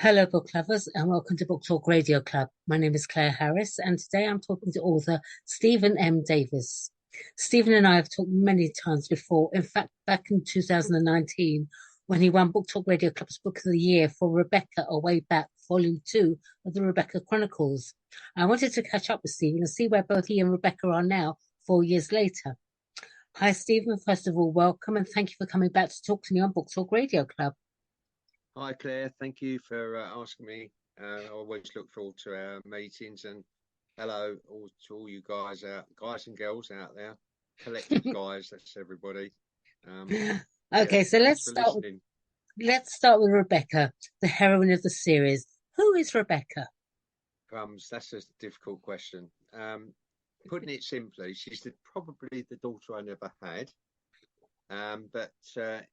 Hello, book lovers, and welcome to Book Talk Radio Club. My name is Claire Harris, and today I'm talking to author Stephen M. Davies. Stephen and I have talked many times before. In fact, back in 2019, when he won Book Talk Radio Club's Book of the Year for Rebecca, A Way Back, Volume 2 of the Rebecca Chronicles. I wanted to catch up with Stephen and see where both he and Rebecca are now, 4 years later. Hi, Stephen. First of all, welcome, and thank you for coming back to talk to me on Book Talk Radio Club. Hi, Claire. Thank you for asking me. I always look forward to our meetings, and hello to all you guys and girls out there, collective guys. That's everybody. Okay, so thanks for listening. let's start with Rebecca, the heroine of the series. Who is Rebecca? That's a difficult question. Putting it simply, she's probably the daughter I never had. But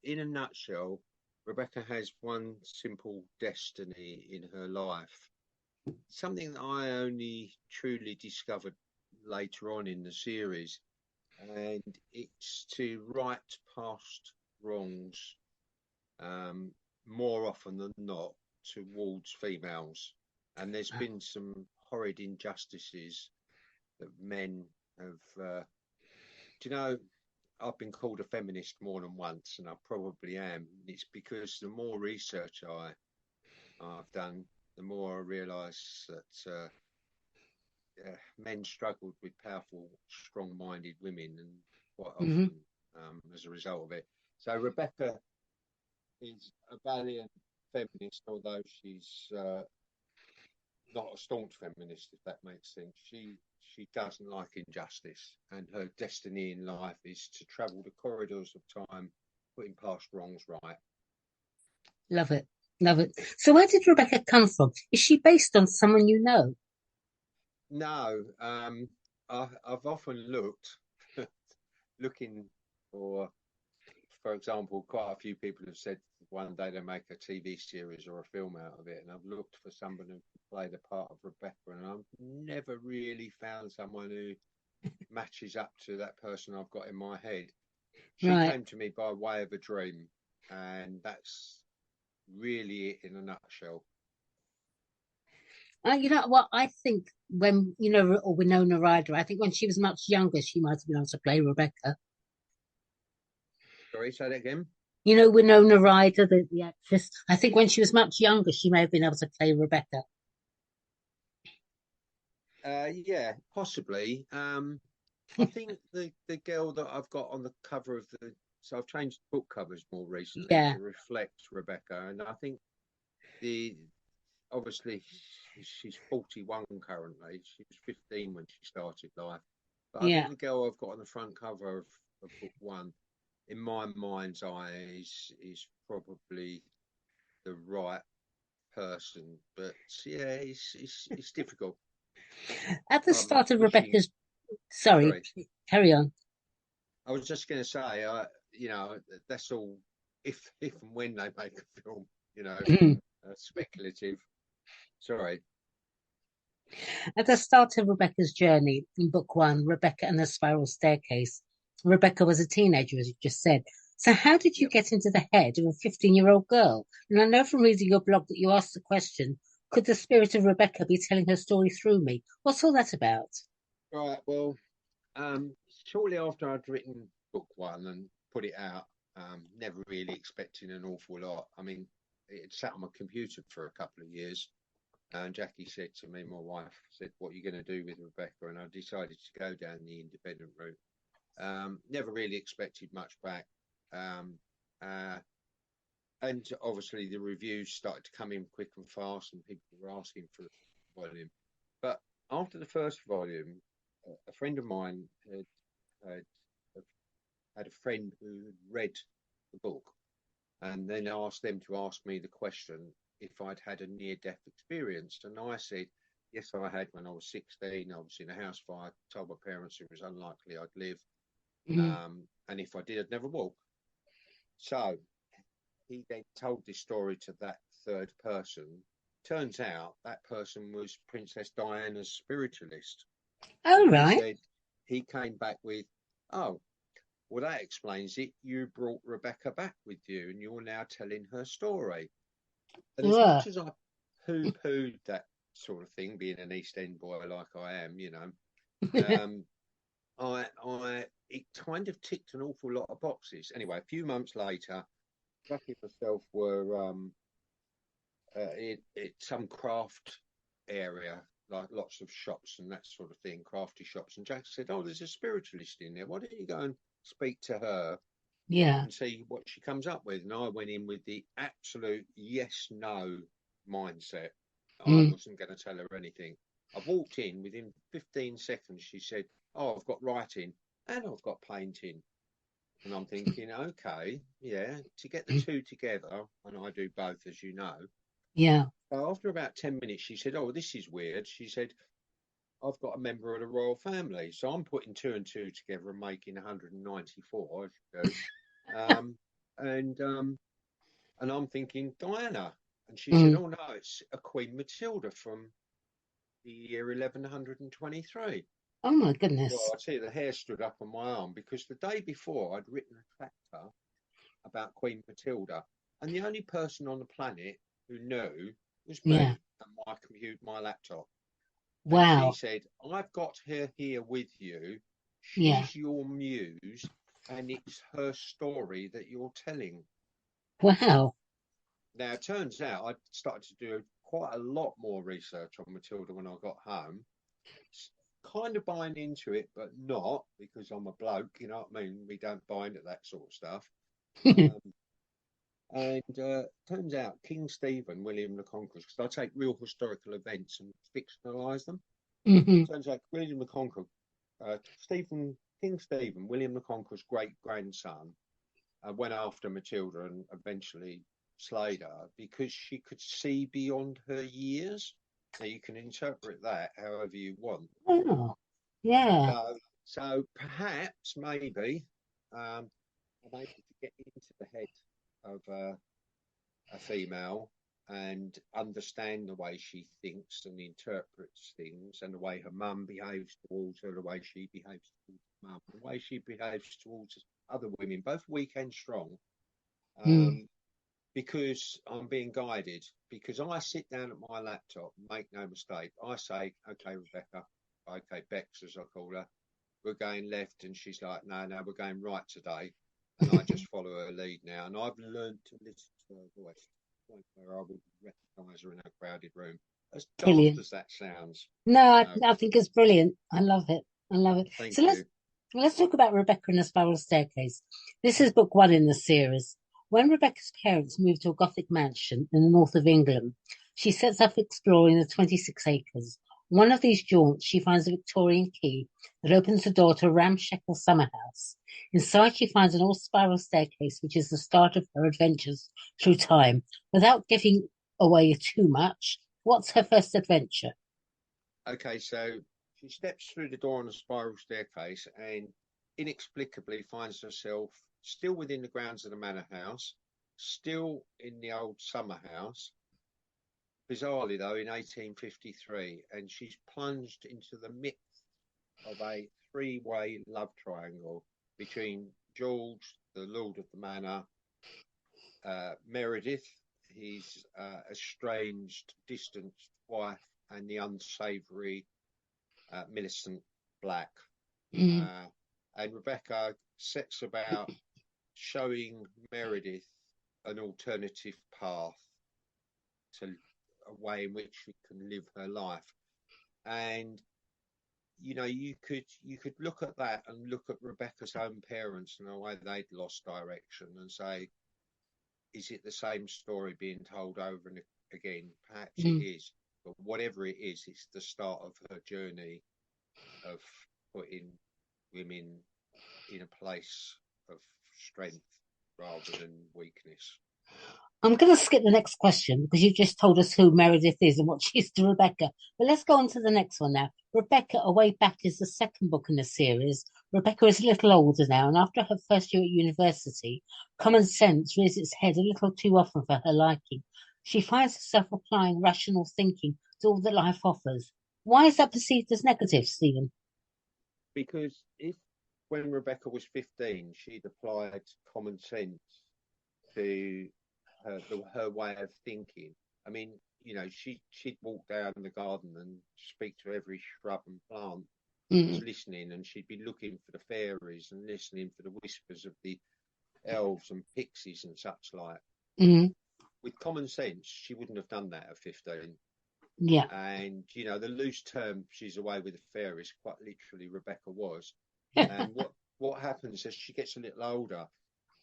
in a nutshell, Rebecca has one simple destiny in her life, something that I only truly discovered later on in the series, and it's to right past wrongs, more often than not, towards females. And there's been some horrid injustices that men have. Do you know? I've been called a feminist more than once, and I probably am. It's because the more research I've done, the more I realise that men struggled with powerful, strong-minded women, and quite often as a result of it. So Rebecca is a valiant feminist, although she's not a staunch feminist, if that makes sense. She doesn't like injustice, and her destiny in life is to travel the corridors of time, putting past wrongs right. Love it. Love it. So where did Rebecca come from? Is she based on someone you know? No, I've often looking for example, quite a few people have said one day they make a TV series or a film out of it, and I've looked for someone who can play the part of Rebecca, and I've never really found someone who matches up to that person I've got in my head. She came to me by way of a dream, and that's really it in a nutshell. You know what? I think when, or Winona Ryder, I think when she was much younger, she might have been able to play Rebecca. Sorry, say that again? You know, Winona Ryder, the actress. I think when she was much younger, she may have been able to play Rebecca. Yeah, possibly. I think the girl that I've got on the cover of so I've changed book covers more recently to reflect Rebecca, and I think obviously she's 41 currently. She was 15 when she started life, but I think the girl I've got on the front cover of book one, in my mind's eye, is probably the right person. But yeah, it's difficult. At the start of Rebecca's, sorry, carry on. I was just going to say, that's all if and when they make a film, speculative. Sorry. At the start of Rebecca's journey in book one, Rebecca and the Spiral Staircase, Rebecca was a teenager, as you just said. So how did you get into the head of a 15-year-old girl? And I know from reading your blog that you asked the question, could the spirit of Rebecca be telling her story through me? What's all that about? Right, well, shortly after I'd written book one and put it out, never really expecting an awful lot. I mean, it sat on my computer for a couple of years. And Jackie said to me, my wife said, what are you going to do with Rebecca? And I decided to go down the independent route. Never really expected much back. And obviously the reviews started to come in quick and fast, and people were asking for the volume. But after the first volume, a friend of mine had a friend who had read the book, and then asked them to ask me the question if I'd had a near-death experience. And I said, yes, I had when I was 16. I was in a house fire, told my parents it was unlikely I'd live. And if I did, I'd never walk. So he then told this story to that third person. Turns out that person was Princess Diana's spiritualist. Oh, right. He came back with, oh, well, that explains it. You brought Rebecca back with you, and you're now telling her story. And poo-pooed that sort of thing, being an East End boy like I am, you know. Um, it kind of ticked an awful lot of boxes. Anyway, a few months later, Jackie and myself were in some craft area, like lots of shops and that sort of thing, crafty shops. And Jack said, "Oh, there's a spiritualist in there. Why don't you go and speak to her Yeah. and see what she comes up with?" And I went in with the absolute yes, no mindset. I Mm. wasn't going to tell her anything. I walked in within 15 seconds. She said, "Oh, I've got writing and I've got painting." And I'm thinking, okay, yeah, to get the two together, and I do both, as you know. Yeah. So after about 10 minutes, she said, "Oh, this is weird." She said, "I've got a member of the royal family." So I'm putting two and two together and making 194, as you do. And and I'm thinking, Diana. And she said, Mm. "Oh, no, it's a Queen Matilda from the year 1123. Oh my Well, goodness. I tell you, the hair stood up on my arm because the day before I'd written a chapter about Queen Matilda, and the only person on the planet who knew was Yeah. me and my laptop. And she Wow. said, "I've got her here with you. Yeah. She's your muse, and it's her story that you're telling." Wow. Now, it turns out I started to do quite a lot more research on Matilda when I got home, kind of buying into it, but not because I'm a bloke, you know what I mean? We don't buy into that sort of stuff. Um, and turns out King Stephen, William the Conqueror, because I take real historical events and fictionalise them. Hmm. Turns out William the Conqueror, King Stephen, William the Conqueror's great grandson, went after Matilda and eventually slayed her because she could see beyond her years. Now you can interpret that however you want. Wow. Yeah. So perhaps maybe I'm able to get into the head of a female and understand the way she thinks and interprets things and the way her mum behaves towards her, the way she behaves towards mum, the way she behaves towards other women, both weak and strong. Mm. Um, because I'm being guided. Because I sit down at my laptop, make no mistake. I say, "Okay, Rebecca, okay, Bex, as I call her, we're going left," and she's like, "No, no, we're going right today." And I just follow her lead now. And I've learned to listen to her voice to the point where I would recognise her in a crowded room. As daft Brilliant. as that sounds, No, you I, know. I think it's brilliant. I love it. I love it. So Thank let's you. let's talk about Rebecca and the Spiral Staircase. This is book one in the series. When Rebecca's parents moved to a Gothic mansion in the north of England, she sets off exploring the 26 acres. One of these jaunts, she finds a Victorian key that opens the door to a ramshackle summer house. Inside, she finds an old spiral staircase, which is the start of her adventures through time. Without giving away too much, what's her first adventure? Okay, so she steps through the door on a spiral staircase and inexplicably finds herself still within the grounds of the manor house, still in the old summer house, bizarrely though, in 1853, and she's plunged into the midst of a three-way love triangle between George, the lord of the manor, Meredith, his estranged, distanced wife, and the unsavoury Millicent Black. Mm, Uh, and Rebecca sets about showing Meredith an alternative path to a way in which she can live her life. And you could look at that and look at Rebecca's own parents and the way they'd lost direction and say, is it the same story being told over and again? Perhaps it mm. is, but whatever it is, it's the start of her journey of putting women in a place of strength rather than weakness. I'm going to skip the next question because you just told us who Meredith is and what she's to Rebecca. But let's go on to the next one now. Rebecca, A Way Back is the second book in the series. Rebecca is a little older now, and after her first year at university, common sense rears its head a little too often for her liking. She finds herself applying rational thinking to all that life offers. Why is that perceived as negative, Stephen? Because if when Rebecca was 15, she'd applied common sense to her way of thinking. I mean, she'd walk down the garden and speak to every shrub and plant that was Mm, listening, and she'd be looking for the fairies and listening for the whispers of the elves and pixies and such like. mm, With common sense, she wouldn't have done that at 15. yeah. And the loose term "she's away with the fairies" quite literally Rebecca was. And what happens as she gets a little older,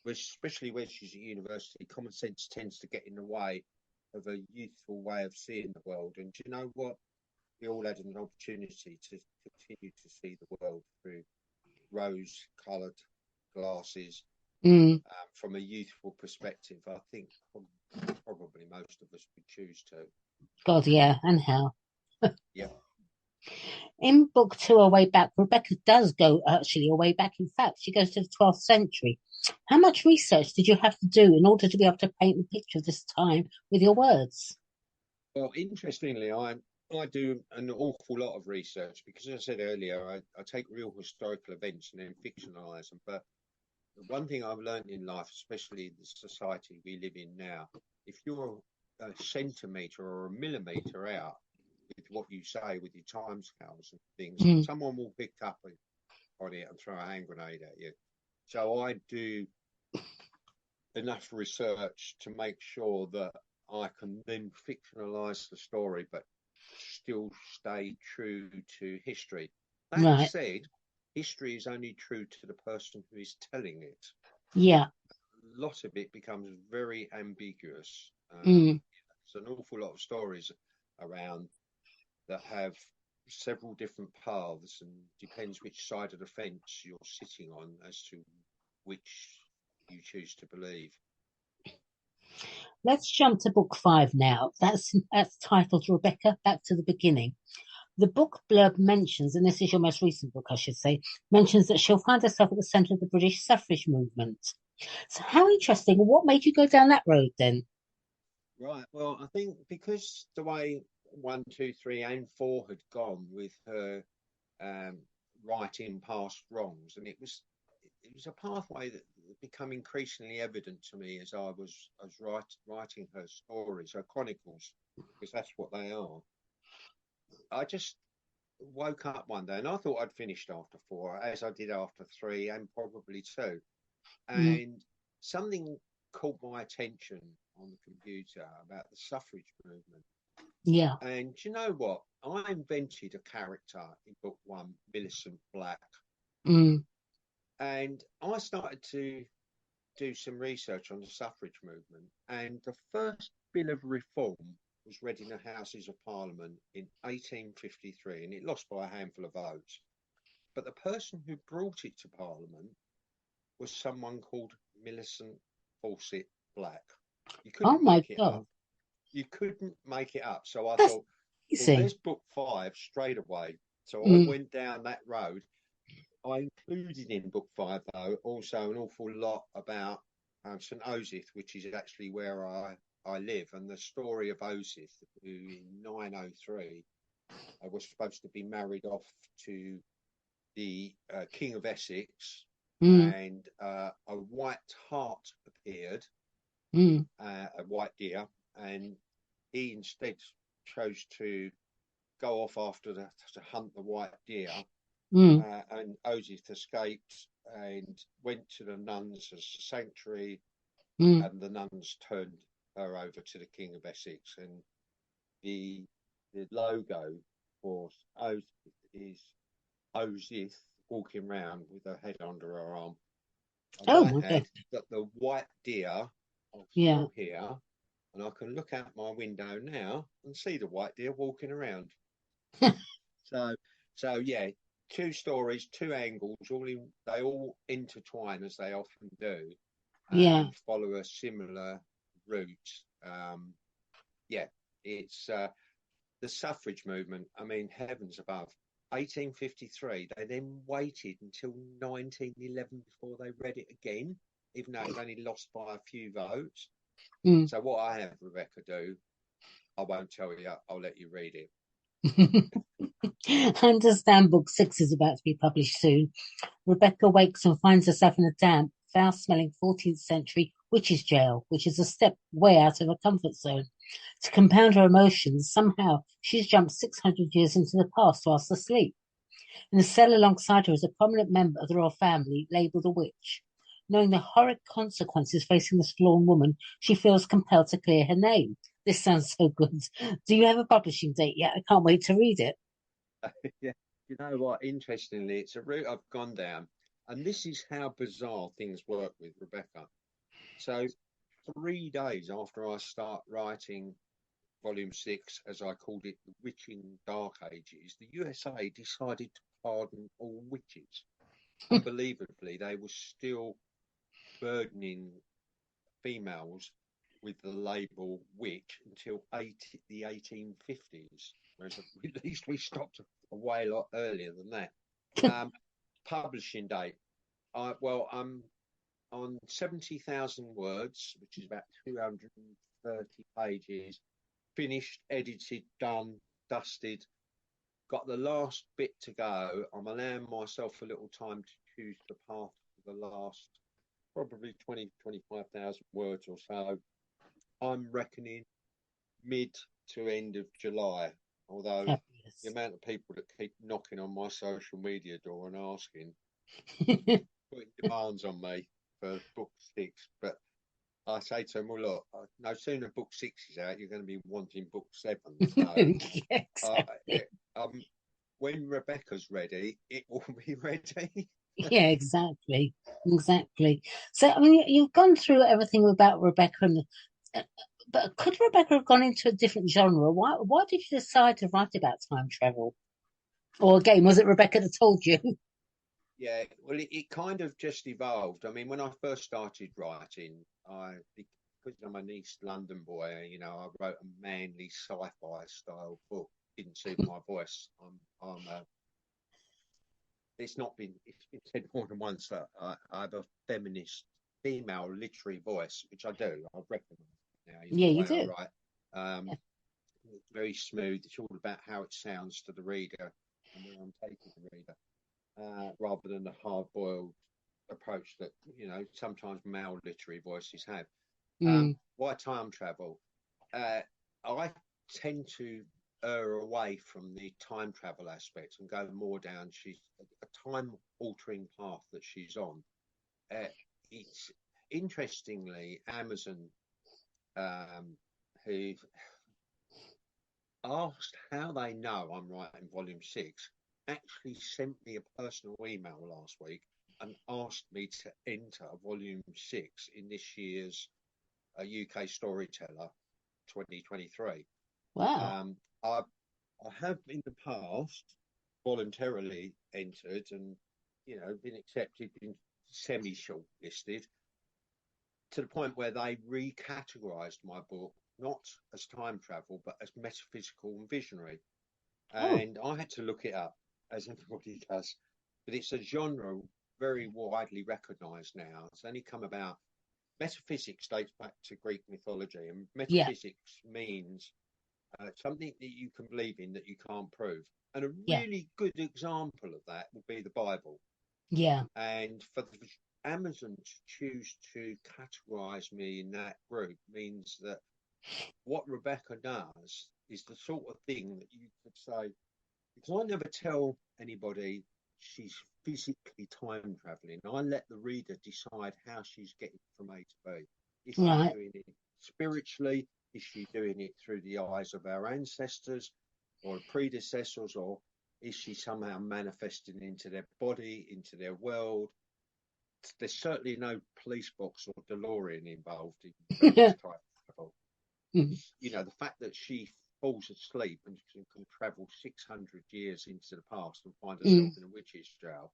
especially when she's at university, common sense tends to get in the way of a youthful way of seeing the world. And do you know what? We all had an opportunity to continue to see the world through rose-coloured glasses, Mm, from a youthful perspective. I think probably most of us would choose to. God, yeah, and how. Yeah. In book two, A Way Back, Rebecca does go actually a way back. In fact, she goes to the 12th century. How much research did you have to do in order to be able to paint the picture of this time with your words? Well, interestingly, I do an awful lot of research because, as I said earlier, I take real historical events and then fictionalize them. But the one thing I've learned in life, especially the society we live in now, if you're a centimetre or a millimetre out with what you say, with your timescales and things, Mm, someone will pick up on it and throw a hand grenade at you. So I do enough research to make sure that I can then fictionalize the story, but still stay true to history. That right. said, history is only true to the person who is telling it. Yeah. A lot of it becomes very ambiguous. Mm, There's an awful lot of stories around that have several different paths, and depends which side of the fence you're sitting on as to which you choose to believe. let's jump to book five now. That's titled Rebecca Back to the Beginning. The book blurb mentions, and this is your most recent book, I should say, mentions that she'll find herself at the centre of the British suffrage movement. So, how interesting. What made you go down that road then? Right. Well, I think because the way one, two, three, and four had gone with her, um, righting past wrongs, and it was a pathway that became increasingly evident to me as I was writing her stories, her chronicles, because that's what they are. I just woke up one day and I thought I'd finished after four, as I did after three and probably two. Mm, And something caught my attention on the computer about the suffrage movement. yeah. And do you know what? I invented a character in book one, Millicent Black. Mm, And I started to do some research on the suffrage movement. And the first Bill of Reform was read in the Houses of Parliament in 1853, and it lost by a handful of votes. But the person who brought it to Parliament was someone called Millicent Fawcett Black. You oh couldn't my make it God. up. You couldn't make it up. So I That's thought, well, amazing. there's book five straight away. So I Mm, went down that road. I included in book five, though, also an awful lot about St. Osyth, which is actually where I live, and the story of Osyth, who in 903 was supposed to be married off to the King of Essex, mm, and a white hart appeared, mm, a white deer, and he instead chose to go off after to hunt the white deer, mm, and Osyth escaped and went to the nuns as a sanctuary, mm. and the nuns turned her over to the King of Essex, and the the logo for Osyth is Osyth walking around with her head under her arm. I Oh might my God. add that the white deer are Yeah. still here, and I can look out my window now and see the white deer walking around. So, so yeah, two stories, two angles, they all intertwine as they often do, Yeah. and follow a similar route. Um, yeah, it's the suffrage movement. I mean, heavens above. 1853, they then waited until 1911 before they read it again, even though it only lost by a few votes. Mm. So what I have Rebecca do, I won't tell you. I'll let you read it. I understand book six is about to be published soon. Rebecca wakes and finds herself in a damp, foul smelling 14th century witch's jail, which is a step way out of her comfort zone. To compound her emotions, somehow she's jumped 600 years into the past whilst asleep. In the cell alongside her is a prominent member of the royal family labelled a witch. Knowing the horrid consequences facing this flawed woman, she feels compelled to clear her name. This sounds so good. Do you have a publishing date yet? I can't wait to read it. Yeah, you know what? Interestingly, it's a route I've gone down, and this is how bizarre things work with Rebecca. So, 3 days after I start writing Volume 6, as I called it, The Witching Dark Ages, the USA decided to pardon all witches. Unbelievably, they were still burdening females with the label witch until the 1850s, whereas at least we stopped a way a lot earlier than that. Um, Publishing date. I'm on 70,000 words, which is about 230 pages, finished, edited, done, dusted. Got the last bit to go. I'm allowing myself a little time to choose the path for the last probably 25,000 words or so. I'm reckoning mid to end of July, although the Fabulous. amount of people that keep knocking on my social media door and asking, putting demands on me for book 6. But I say to them, well, look, no sooner book 6 is out, you're going to be wanting book 7. So Yeah, uh, exactly. um, when Rebecca's ready, it will be ready. Yeah, exactly. Exactly. So, I mean, you've gone through everything about Rebecca, uh, but could Rebecca have gone into a different genre? Why did you decide to write about time travel? Or again, was it Rebecca that told you? Yeah, well, it kind of just evolved. I mean, when I first started writing, because I'm an East London boy, I wrote a manly sci-fi style book. Didn't suit my voice. It's been said more than once that I have a feminist female literary voice, which I do. I recognise now in Yeah, the you way I do. write. Um, it's very smooth. It's all about how it sounds to the reader and where I'm taking the reader, rather than the hard-boiled approach that sometimes male literary voices have. Mm, Why time travel? Uh, I tend to err away from the time travel aspect and go more down. She's a time-altering path that she's on. Uh, it's interestingly Amazon, who asked how they know I'm writing volume 6, actually sent me a personal email last week and asked me to enter volume 6 in this year's UK Storyteller 2023. wow. Um, I, I have in the past voluntarily entered and, been accepted, been semi shortlisted to the point where they recategorized my book not as time travel but as metaphysical and visionary. Oh, And I had to look it up, as everybody does. But it's a genre very widely recognized now. It's only come about. Metaphysics dates back to Greek mythology, and yeah, metaphysics means something that you can believe in that you can't prove. And a yeah, really good example of that would be the Bible. yeah. And for the Amazon to choose to categorize me in that group means that what Rebecca does is the sort of thing that you could say, because I never tell anybody she's physically time traveling. I let the reader decide how she's getting from A to B. Is she Right. doing it spiritually? Is she doing it through the eyes of our ancestors or predecessors? Or is she somehow manifesting into their body, into their world? There's certainly no police box or DeLorean involved in Rebecca's time travel. Mm, The fact that she falls asleep and can travel 600 years into the past and find herself mm, in a witch's jail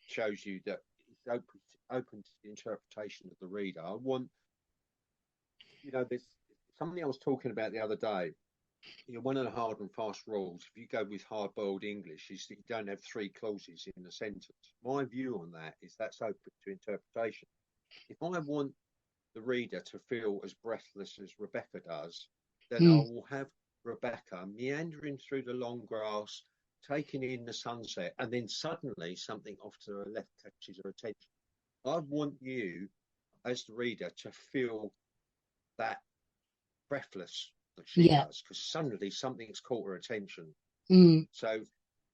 shows you that it's open to the interpretation of the reader. There's something I was talking about the other day. One of the hard and fast rules, if you go with hard boiled English, is that you don't have three clauses in a sentence. My view on that is that's open to interpretation. If I want the reader to feel as breathless as Rebecca does, then I mm. will have Rebecca meandering through the long grass, taking in the sunset, and then suddenly something off to her left catches her attention. I want you as the reader to feel that breathless that she Yeah. does, because suddenly something's caught her attention. Mm. So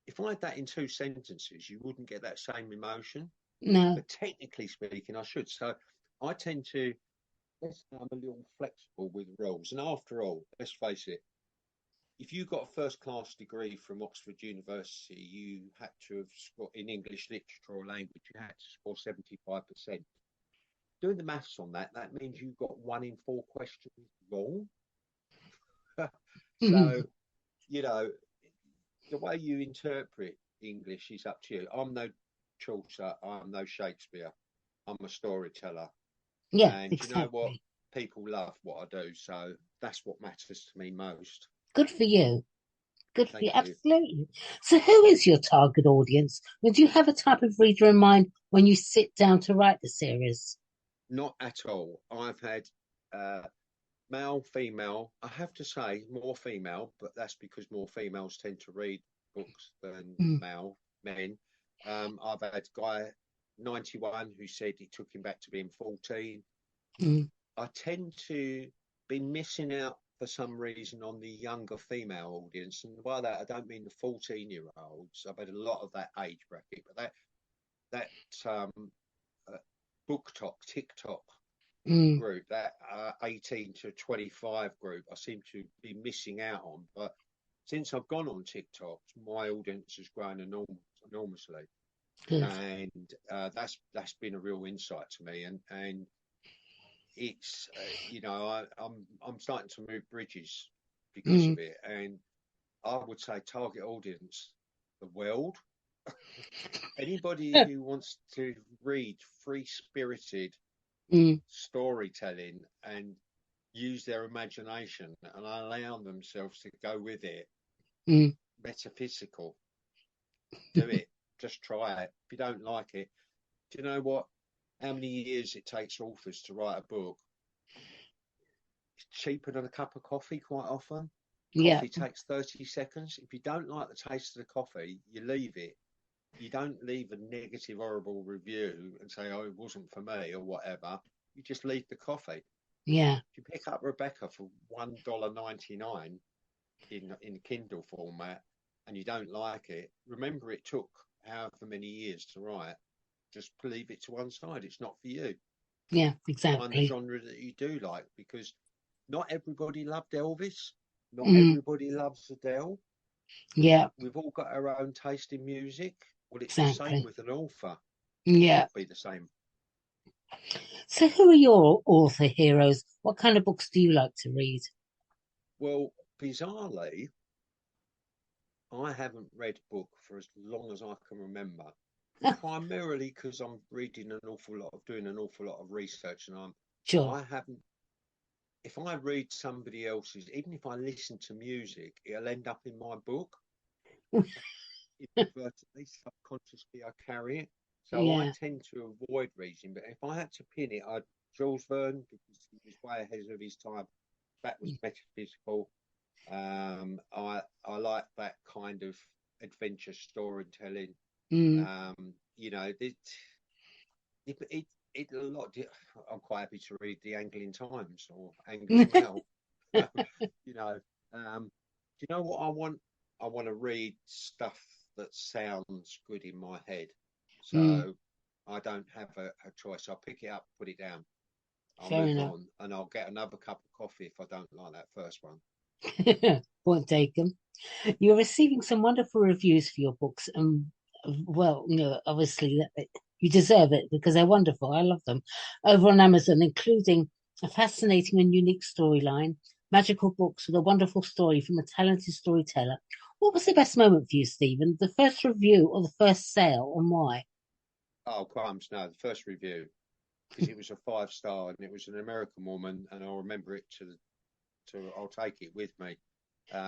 if I had that in two sentences, you wouldn't get that same emotion. No. But technically speaking, I should. So I tend to, let's say I'm a little flexible with rules. And after all, let's face it, if you got a first class degree from Oxford University, you had to have scored in English literature or language, you had to score 75%. Doing the maths on that, that means you got 1 in 4 questions wrong. So, Mm. you know, the way you interpret English is up to you. I'm no Chaucer, I'm no Shakespeare. I'm a storyteller. Yeah, And you know what? exactly. People love what I do. So that's what matters to me most. Good for you. Good for you. Thank you. Absolutely. So, who is your target audience? And do you have a type of reader in mind when you sit down to write the series? Not at all. I've had uh, male, female. I have to say more female, but that's because more females tend to read books than Mm. male men. I've had a guy 91 who said it took him back to being 14. Mm. I tend to be missing out for some reason on the younger female audience, and by that I don't mean the 14-year-olds. I've had a lot of that age bracket, but that uh, TikTok Mm. group, that 18 to 25 group, I seem to be missing out on. But since I've gone on TikTok, my audience has grown enormously, Good. and that's been a real insight to me. And it's I'm starting to move bridges because Mm. of it, and I would say target audience, the world. Anybody who wants to read free spirited Mm. storytelling and use their imagination and allow themselves to go with it, Mm. metaphysical, do it. Just try it. If you don't like it, do you know what? How many years it takes authors to write a book? It's cheaper than a cup of coffee quite often. Yeah. Coffee takes 30 seconds. If you don't like the taste of the coffee, you leave it. You don't leave a negative, horrible review and say, oh, it wasn't for me or whatever. You just leave the coffee. Yeah. If you pick up Rebecca for $1.99 in Kindle format and you don't like it, remember it took however many years to write. Just leave it to one side. It's not for you. Yeah. Find the Exactly. genre that you do like, because not everybody loved Elvis. Not Mm. everybody loves Adele. Yeah. We've all got our own taste in music. Well, it's the same Exactly. with an author. It Yeah. should be the same. So, who are your author heroes? What kind of books do you like to read? Well, bizarrely, I haven't read a book for as long as I can remember. Primarily because I'm reading an awful lot of doing an awful lot of research, and Sure. I haven't. If I read somebody else's, even if I listen to music, it'll end up in my book. Inadvertently, subconsciously, I carry it. So I Yeah. tend to avoid reading. But if I had to pin it, I'd Jules Verne, because he was way ahead of his time. That was metaphysical. I like that kind of adventure storytelling. Mm. You know, it a lot. I'm quite happy to read the Anglian Times or Angus Mail. You know, do you know what I want? I want to read stuff that sounds good in my head. Mm. So I don't have a choice. I'll pick it up, put it down. I'll Fair move enough. on, and I'll get another cup of coffee if I don't like that first one. Point taken. You're receiving some wonderful reviews for your books, and well, obviously you deserve it because they're wonderful. I love them. Over on Amazon, including a fascinating and unique storyline, magical books with a wonderful story from a talented storyteller. What was the best moment for you, Stephen? The first review or the first sale, and why? Oh, crumbs! No, the first review, because it was a 5 star and it was an American woman, and I'll remember it to I'll take it with me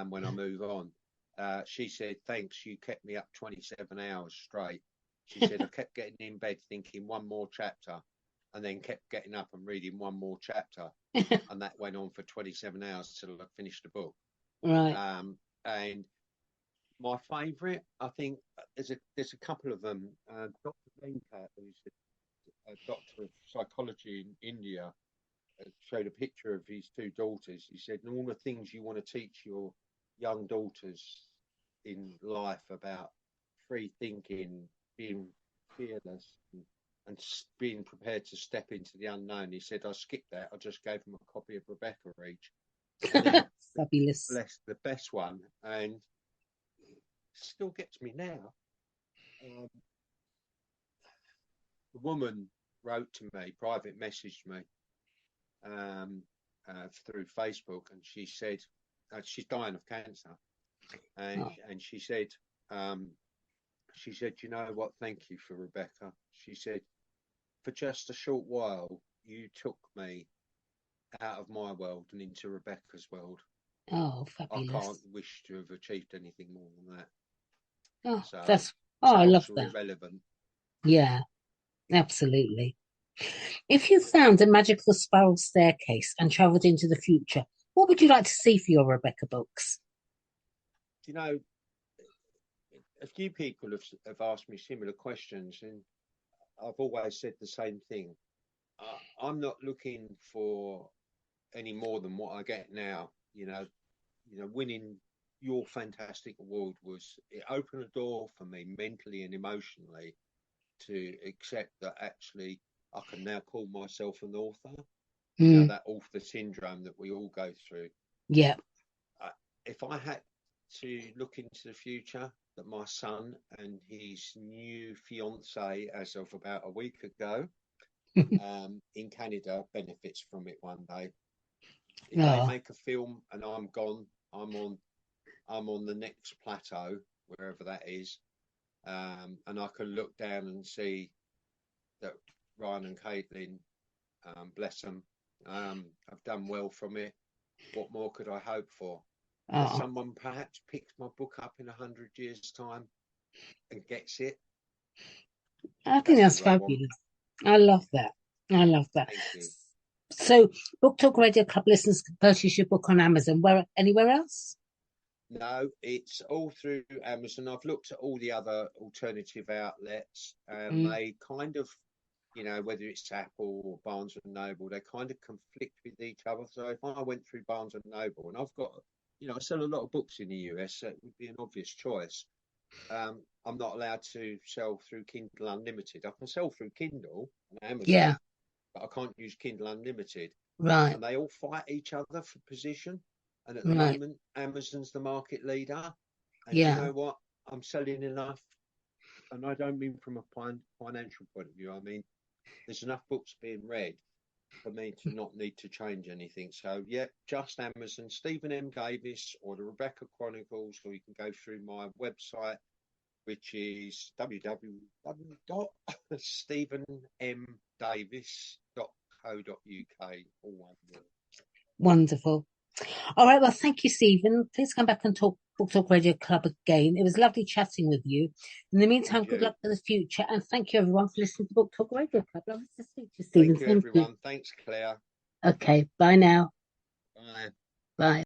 when I move on. She said, "Thanks, you kept me up 27 hours straight." She said, "I kept getting in bed thinking one more chapter, and then kept getting up and reading one more chapter, and that went on for 27 hours till I finished the book." Right. And my favourite, I think, there's a couple of them. Dr. Venkat, who's a doctor of psychology in India showed a picture of his two daughters. He said, and all the things you want to teach your young daughters in life about free thinking, being fearless, and being prepared to step into the unknown. He said, I skipped that. I just gave them a copy of Rebecca each. And then Fabulous. blessed the best one, and still gets me now. Um, the woman wrote to me, private messaged me um, through Facebook, and she said she's dying of cancer, and Oh, and um, she said, you know what? Thank you for Rebecca. She said, for just a short while, you took me out of my world and into Rebecca's world. oh, I can't fabulous. wish to have achieved anything more than that. Oh, So that's, oh, I love titles are that. irrelevant. Yeah, absolutely. If you found a magical spiral staircase and traveled into the future, what would you like to see for your Rebecca books? You know, a few people have asked me similar questions, and I've always said the same thing. I'm not looking for any more than what I get now. Winning your fantastic award was it opened a door for me mentally and emotionally to accept that actually I can now call myself an author. Mm, That author syndrome that we all go through. yeah. Uh, if I had to look into the future, that my son and his new fiance, as of about a week ago, in Canada, benefits from it one day. If they Oh, make a film and I'm gone, I'm on I'm on the next plateau, wherever that is, and I can look down and see that Ryan and Caitlin, bless them, have done well from it. What more could I hope for? That oh, someone perhaps picks my book up in 100 years' time and gets it. I think That's that's all I want. fabulous. I love that. I love that. Thank you. So, Book Talk Radio Club listeners can purchase your book on Amazon. Where anywhere else? No, it's all through Amazon. I've looked at all the other alternative outlets, and Mm, they kind of, whether it's Apple or Barnes and Noble, they kind of conflict with each other. So if I went through Barnes and Noble, and I've got, I sell a lot of books in the US, so it would be an obvious choice. I'm not allowed to sell through Kindle Unlimited. I can sell through Kindle on yeah. Amazon, but I can't use Kindle Unlimited. Right. And they all fight each other for position. And at the Right. moment, Amazon's the market leader. And do you Yeah. know what? I'm selling enough, and I don't mean from a financial point of view. I mean, there's enough books being read for me to not need to change anything. So, yeah, just Amazon, Stephen M. Davis, or the Rebecca Chronicles, or you can go through my website, which is www.stephenmdavis.co.uk, all one word. Wonderful. All right. Well, thank you, Stephen. Please come back and talk Book Talk Radio Club again. It was lovely chatting with you. In the And meantime, good you. luck for the future, and thank you everyone for listening to Book Talk Radio Club. Lovely to speak to you, Stephen. Thank you, Thank you. everyone. Thanks, Claire. Okay. Bye now. Bye. Bye.